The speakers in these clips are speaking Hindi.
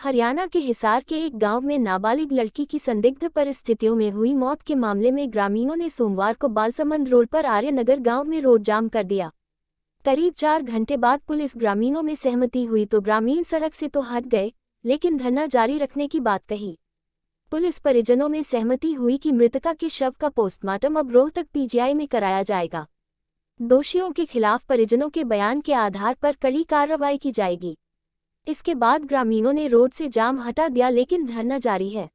हरियाणा के हिसार के एक गांव में नाबालिग लड़की की संदिग्ध परिस्थितियों में हुई मौत के मामले में ग्रामीणों ने सोमवार को बालसमंद रोड पर आर्यनगर गांव में रोड जाम कर दिया। करीब 4 घंटे बाद पुलिस ग्रामीणों में सहमति हुई तो ग्रामीण सड़क से तो हट गए, लेकिन धरना जारी रखने की बात कही। पुलिस परिजनों में सहमति हुई कि मृतका के शव का पोस्टमार्टम अब रोहतक पीजीआई में कराया जाएगा। दोषियों के खिलाफ परिजनों के बयान के आधार पर कड़ी कार्रवाई की जाएगी। इसके बाद ग्रामीणों ने रोड से जाम हटा दिया, लेकिन धरना जारी है।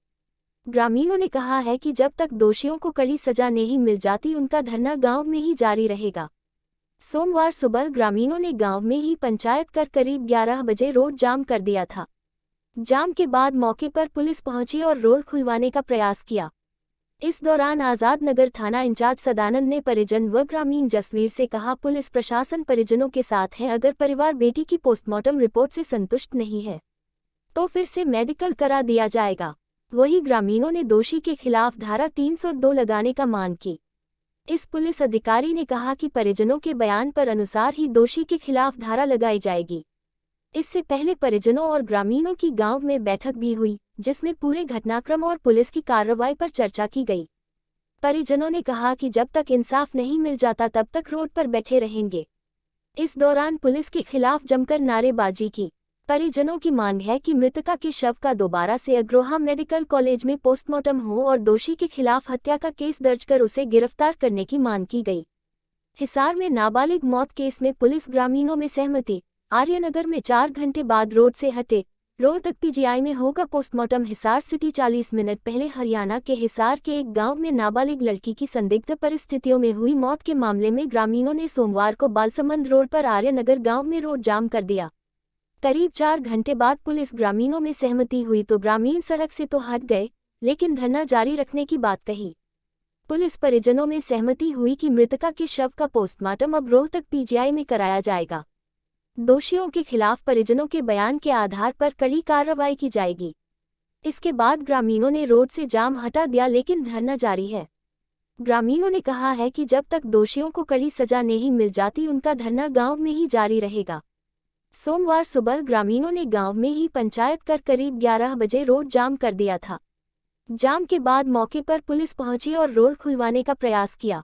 ग्रामीणों ने कहा है कि जब तक दोषियों को कड़ी सजा नहीं मिल जाती उनका धरना गांव में ही जारी रहेगा। सोमवार सुबह ग्रामीणों ने गांव में ही पंचायत कर करीब 11 बजे रोड जाम कर दिया था। जाम के बाद मौके पर पुलिस पहुंची और रोड खुलवाने का प्रयास किया। इस दौरान आजाद नगर थाना इंचार्ज सदानंद ने परिजन व ग्रामीण जसवीर से कहा, पुलिस प्रशासन परिजनों के साथ है। अगर परिवार बेटी की पोस्टमार्टम रिपोर्ट से संतुष्ट नहीं है तो फिर से मेडिकल करा दिया जाएगा। वहीं ग्रामीणों ने दोषी के खिलाफ धारा 302 लगाने का मांग की। इस पुलिस अधिकारी ने कहा कि परिजनों के बयान पर अनुसार ही दोषी के खिलाफ धारा लगाई जाएगी। इससे पहले परिजनों और ग्रामीणों की गांव में बैठक भी हुई, जिसमें पूरे घटनाक्रम और पुलिस की कार्रवाई पर चर्चा की गई। परिजनों ने कहा कि जब तक इंसाफ नहीं मिल जाता तब तक रोड पर बैठे रहेंगे। इस दौरान पुलिस के खिलाफ जमकर नारेबाजी की। परिजनों की मांग है कि मृतका के शव का दोबारा से अग्रोहा मेडिकल कॉलेज में पोस्टमार्टम हो और दोषी के खिलाफ हत्या का केस दर्ज कर उसे गिरफ्तार करने की मांग की गई। हिसार में नाबालिग मौत केस में पुलिस ग्रामीणों में सहमति। आर्यनगर में 4 घंटे बाद रोड से हटे, रोहतक पीजीआई में होगा पोस्टमार्टम। हिसार सिटी 40 मिनट पहले हरियाणा के हिसार के एक गांव में नाबालिग लड़की की संदिग्ध परिस्थितियों में हुई मौत के मामले में ग्रामीणों ने सोमवार को बालसमंद रोड पर आर्यनगर गांव में रोड जाम कर दिया। करीब 4 घंटे बाद पुलिस ग्रामीणों में सहमति हुई तो ग्रामीण सड़क से तो हट गए, लेकिन धरना जारी रखने की बात कही। पुलिस परिजनों में सहमति हुई कि मृतका के शव का पोस्टमार्टम अब रोहतक पीजीआई में कराया जाएगा। दोषियों के खिलाफ परिजनों के बयान के आधार पर कड़ी कार्रवाई की जाएगी। इसके बाद ग्रामीणों ने रोड से जाम हटा दिया, लेकिन धरना जारी है। ग्रामीणों ने कहा है कि जब तक दोषियों को कड़ी सजा नहीं मिल जाती उनका धरना गांव में ही जारी रहेगा। सोमवार सुबह ग्रामीणों ने गांव में ही पंचायत कर करीब 11 बजे रोड जाम कर दिया था। जाम के बाद मौके पर पुलिस पहुंची और रोड खुलवाने का प्रयास किया।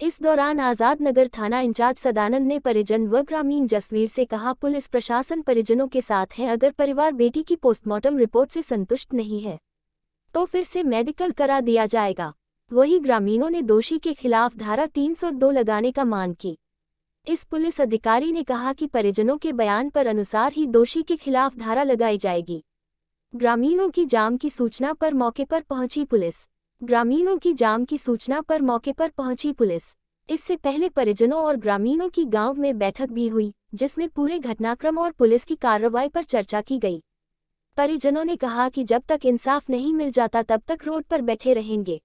इस दौरान आजाद नगर थाना इंचार्ज सदानंद ने परिजन व ग्रामीण जसवीर से कहा, पुलिस प्रशासन परिजनों के साथ है। अगर परिवार बेटी की पोस्टमार्टम रिपोर्ट से संतुष्ट नहीं है तो फिर से मेडिकल करा दिया जाएगा। वहीं ग्रामीणों ने दोषी के खिलाफ धारा 302 लगाने का मांग की। इस पुलिस अधिकारी ने कहा कि परिजनों के बयान पर अनुसार ही दोषी के खिलाफ धारा लगाई जाएगी। ग्रामीणों की जाम की सूचना पर मौके पर पहुंची पुलिस। इससे पहले परिजनों और ग्रामीणों की गांव में बैठक भी हुई, जिसमें पूरे घटनाक्रम और पुलिस की कार्रवाई पर चर्चा की गई। परिजनों ने कहा कि जब तक इंसाफ नहीं मिल जाता तब तक रोड पर बैठे रहेंगे।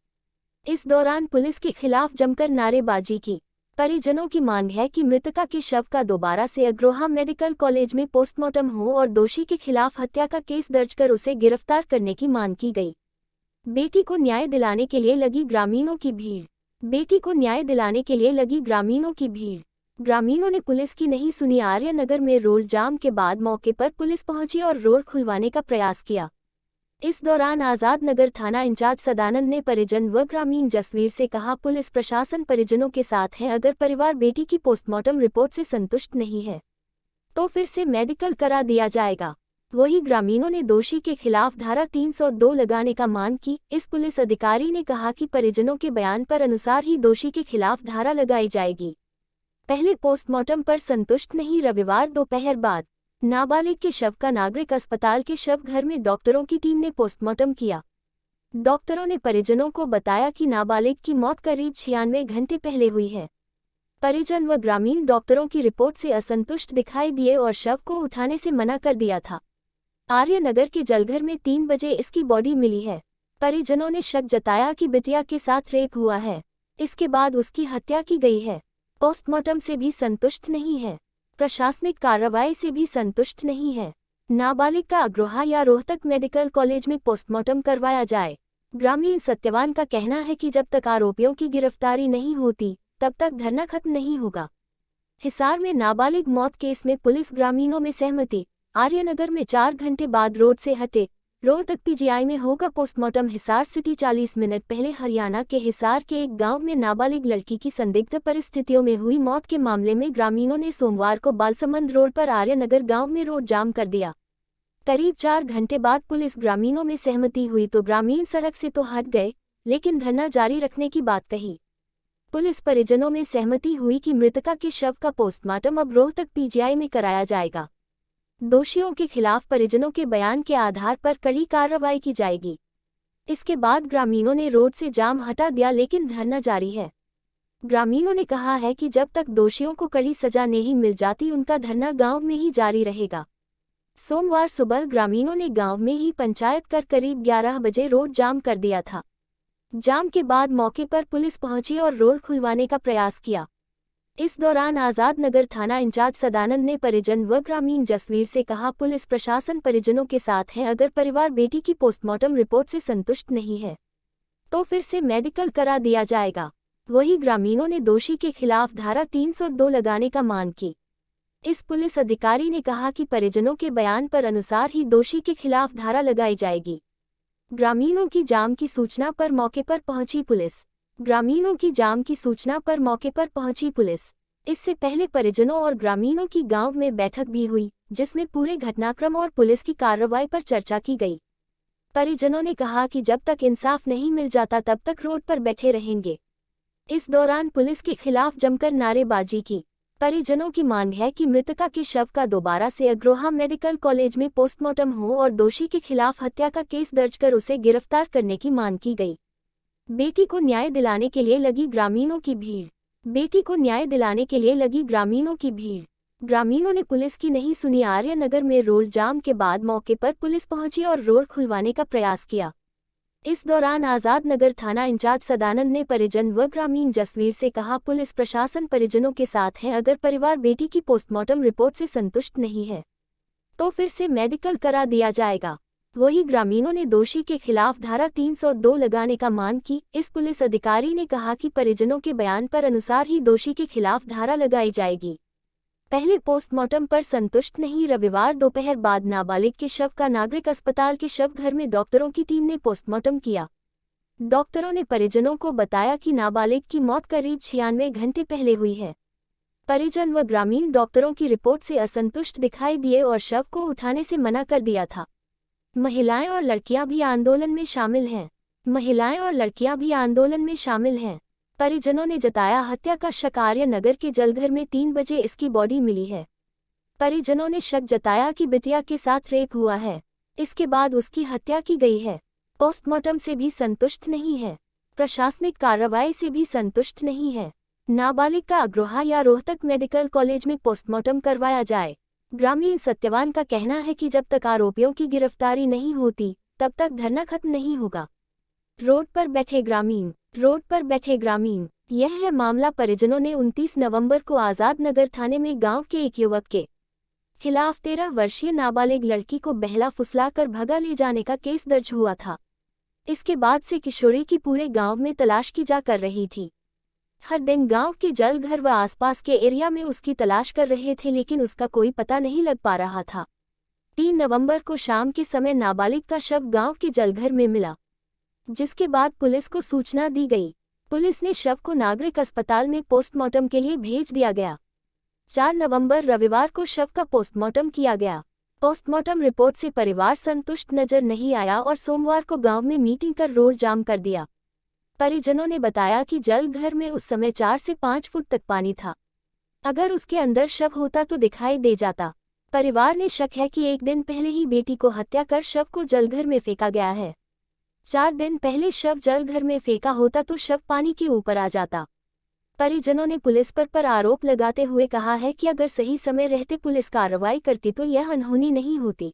इस दौरान पुलिस के खिलाफ जमकर नारेबाजी की। परिजनों की मांग है कि मृतका के शव का दोबारा से अग्रोहा मेडिकल कॉलेज में पोस्टमार्टम हो और दोषी के खिलाफ हत्या का केस दर्ज कर उसे गिरफ्तार करने की मांग की गई। बेटी को न्याय दिलाने के लिए लगी ग्रामीणों की भीड़। ग्रामीणों ने पुलिस की नहीं सुनी। आर्यनगर में रोड जाम के बाद मौके पर पुलिस पहुंची और रोड खुलवाने का प्रयास किया। इस दौरान आजाद नगर थाना इंचार्ज सदानंद ने परिजन व ग्रामीण जसवीर से कहा, पुलिस प्रशासन परिजनों के साथ है। अगर परिवार बेटी की पोस्टमार्टम रिपोर्ट से संतुष्ट नहीं है तो फिर से मेडिकल करा दिया जाएगा। वहीं ग्रामीणों ने दोषी के खिलाफ धारा 302 लगाने का मांग की। इस पुलिस अधिकारी ने कहा कि परिजनों के बयान पर अनुसार ही दोषी के खिलाफ धारा लगाई जाएगी। पहले पोस्टमार्टम पर संतुष्ट नहीं। रविवार दोपहर बाद नाबालिग के शव का नागरिक अस्पताल के शव घर में डॉक्टरों की टीम ने पोस्टमार्टम किया। डॉक्टरों ने परिजनों को बताया कि नाबालिग की मौत करीब 96 घंटे पहले हुई है। परिजन व ग्रामीण डॉक्टरों की रिपोर्ट से असंतुष्ट दिखाई दिए और शव को उठाने से मना कर दिया था। आर्यनगर के जलघर में 3 बजे इसकी बॉडी मिली है। परिजनों ने शक जताया कि बिटिया के साथ रेप हुआ है, इसके बाद उसकी हत्या की गई है। पोस्टमार्टम से भी संतुष्ट नहीं है, प्रशासनिक कार्रवाई से भी संतुष्ट नहीं है। नाबालिग का अग्रोहा या रोहतक मेडिकल कॉलेज में पोस्टमार्टम करवाया जाए। ग्रामीण सत्यवान का कहना है कि जब तक आरोपियों की गिरफ्तारी नहीं होती तब तक धरना खत्म नहीं होगा। हिसार में नाबालिग मौत केस में पुलिस ग्रामीणों में सहमति। आर्यनगर में 4 घंटे बाद रोड से हटे। रोहतक पीजीआई में होगा पोस्टमार्टम। हिसार सिटी 40 मिनट पहले हरियाणा के हिसार के एक गांव में नाबालिग लड़की की संदिग्ध परिस्थितियों में हुई मौत के मामले में ग्रामीणों ने सोमवार को बालसमंद रोड पर आर्यनगर गांव में रोड जाम कर दिया। करीब 4 घंटे बाद पुलिस ग्रामीणों में सहमति हुई तो ग्रामीण सड़क से तो हट गए, लेकिन धरना जारी रखने की बात कही। पुलिस परिजनों में सहमति हुई कि मृतका के शव का पोस्टमार्टम अब रोहतक पीजीआई में कराया जाएगा। दोषियों के खिलाफ परिजनों के बयान के आधार पर कड़ी कार्रवाई की जाएगी। इसके बाद ग्रामीणों ने रोड से जाम हटा दिया, लेकिन धरना जारी है। ग्रामीणों ने कहा है कि जब तक दोषियों को कड़ी सजा नहीं मिल जाती उनका धरना गांव में ही जारी रहेगा। सोमवार सुबह ग्रामीणों ने गांव में ही पंचायत कर करीब 11 बजे रोड जाम कर दिया था। जाम के बाद मौके पर पुलिस पहुंची और रोड खुलवाने का प्रयास किया। इस दौरान आजाद नगर थाना इंचार्ज सदानंद ने परिजन व ग्रामीण जसवीर से कहा, पुलिस प्रशासन परिजनों के साथ है। अगर परिवार बेटी की पोस्टमार्टम रिपोर्ट से संतुष्ट नहीं है तो फिर से मेडिकल करा दिया जाएगा। वहीं ग्रामीणों ने दोषी के खिलाफ धारा 302 लगाने का मांग की। इस पुलिस अधिकारी ने कहा कि परिजनों के बयान पर अनुसार ही दोषी के खिलाफ धारा लगाई जाएगी। ग्रामीणों की जाम की सूचना पर मौके पर पहुंची पुलिस। इससे पहले परिजनों और ग्रामीणों की गांव में बैठक भी हुई, जिसमें पूरे घटनाक्रम और पुलिस की कार्रवाई पर चर्चा की गई। परिजनों ने कहा कि जब तक इंसाफ नहीं मिल जाता तब तक रोड पर बैठे रहेंगे। इस दौरान पुलिस के खिलाफ जमकर नारेबाजी की। परिजनों की मांग है कि मृतका के शव का दोबारा से अग्रोहा मेडिकल कॉलेज में पोस्टमार्टम हो और दोषी के खिलाफ हत्या का केस दर्ज कर उसे गिरफ्तार करने की मांग की गई। बेटी को न्याय दिलाने के लिए लगी ग्रामीणों की भीड़। ग्रामीणों ने पुलिस की नहीं सुनी। आर्यनगर में रोड जाम के बाद मौके पर पुलिस पहुंची और रोड खुलवाने का प्रयास किया। इस दौरान आजाद नगर थाना इंचार्ज सदानंद ने परिजन व ग्रामीण जसवीर से कहा, पुलिस प्रशासन परिजनों के साथ है। अगर परिवार बेटी की पोस्टमार्टम रिपोर्ट से संतुष्ट नहीं है तो फिर से मेडिकल करा दिया जाएगा। वहीं ग्रामीणों ने दोषी के खिलाफ धारा 302 लगाने का मांग की। इस पुलिस अधिकारी ने कहा कि परिजनों के बयान पर अनुसार ही दोषी के खिलाफ धारा लगाई जाएगी। पहले पोस्टमार्टम पर संतुष्ट नहीं। रविवार दोपहर बाद नाबालिग के शव का नागरिक अस्पताल के शव घर में डॉक्टरों की टीम ने पोस्टमार्टम किया। डॉक्टरों ने परिजनों को बताया कि नाबालिग की मौत करीब 96 घंटे पहले हुई है। परिजन व ग्रामीण डॉक्टरों की रिपोर्ट से असंतुष्ट दिखाई दिए और शव को उठाने से मना कर दिया था। महिलाएं और लड़कियां भी आंदोलन में शामिल हैं। परिजनों ने जताया, हत्या का शक आर्यनगर के जलघर में 3 बजे इसकी बॉडी मिली है। परिजनों ने शक जताया कि बिटिया के साथ रेप हुआ है, इसके बाद उसकी हत्या की गई है। पोस्टमार्टम से भी संतुष्ट नहीं है, प्रशासनिक कार्रवाई से भी संतुष्ट नहीं है। नाबालिग का अग्रोहा या रोहतक मेडिकल कॉलेज में पोस्टमार्टम करवाया जाए। ग्रामीण सत्यवान का कहना है कि जब तक आरोपियों की गिरफ्तारी नहीं होती तब तक धरना खत्म नहीं होगा। रोड पर बैठे ग्रामीण। यह है मामला। परिजनों ने 29 नवंबर को आजाद नगर थाने में गांव के एक युवक के खिलाफ 13 वर्षीय नाबालिग लड़की को बहला फुसलाकर भगा ले जाने का केस दर्ज हुआ था। इसके बाद से किशोरी की पूरे गांव में तलाश की जा कर रही थी। हर दिन गांव के जलघर व आसपास के एरिया में उसकी तलाश कर रहे थे, लेकिन उसका कोई पता नहीं लग पा रहा था। 3 नवंबर को शाम के समय नाबालिग का शव गांव के जलघर में मिला, जिसके बाद पुलिस को सूचना दी गई। पुलिस ने शव को नागरिक अस्पताल में पोस्टमार्टम के लिए भेज दिया गया। 4 नवंबर रविवार को शव का पोस्टमार्टम किया गया। पोस्टमार्टम रिपोर्ट से परिवार संतुष्ट नजर नहीं आया और सोमवार को गांव में मीटिंग कर रोड जाम कर दिया। परिजनों ने बताया कि जलघर में उस समय 4 से 5 फुट तक पानी था। अगर उसके अंदर शव होता तो दिखाई दे जाता। परिवार ने शक है कि 1 दिन पहले ही बेटी को हत्या कर शव को जलघर में फेंका गया है। 4 दिन पहले शव जलघर में फेंका होता तो शव पानी के ऊपर आ जाता। परिजनों ने पुलिस पर आरोप लगाते हुए कहा है कि अगर सही समय रहते पुलिस कार्रवाई करती तो यह अनहोनी नहीं होती।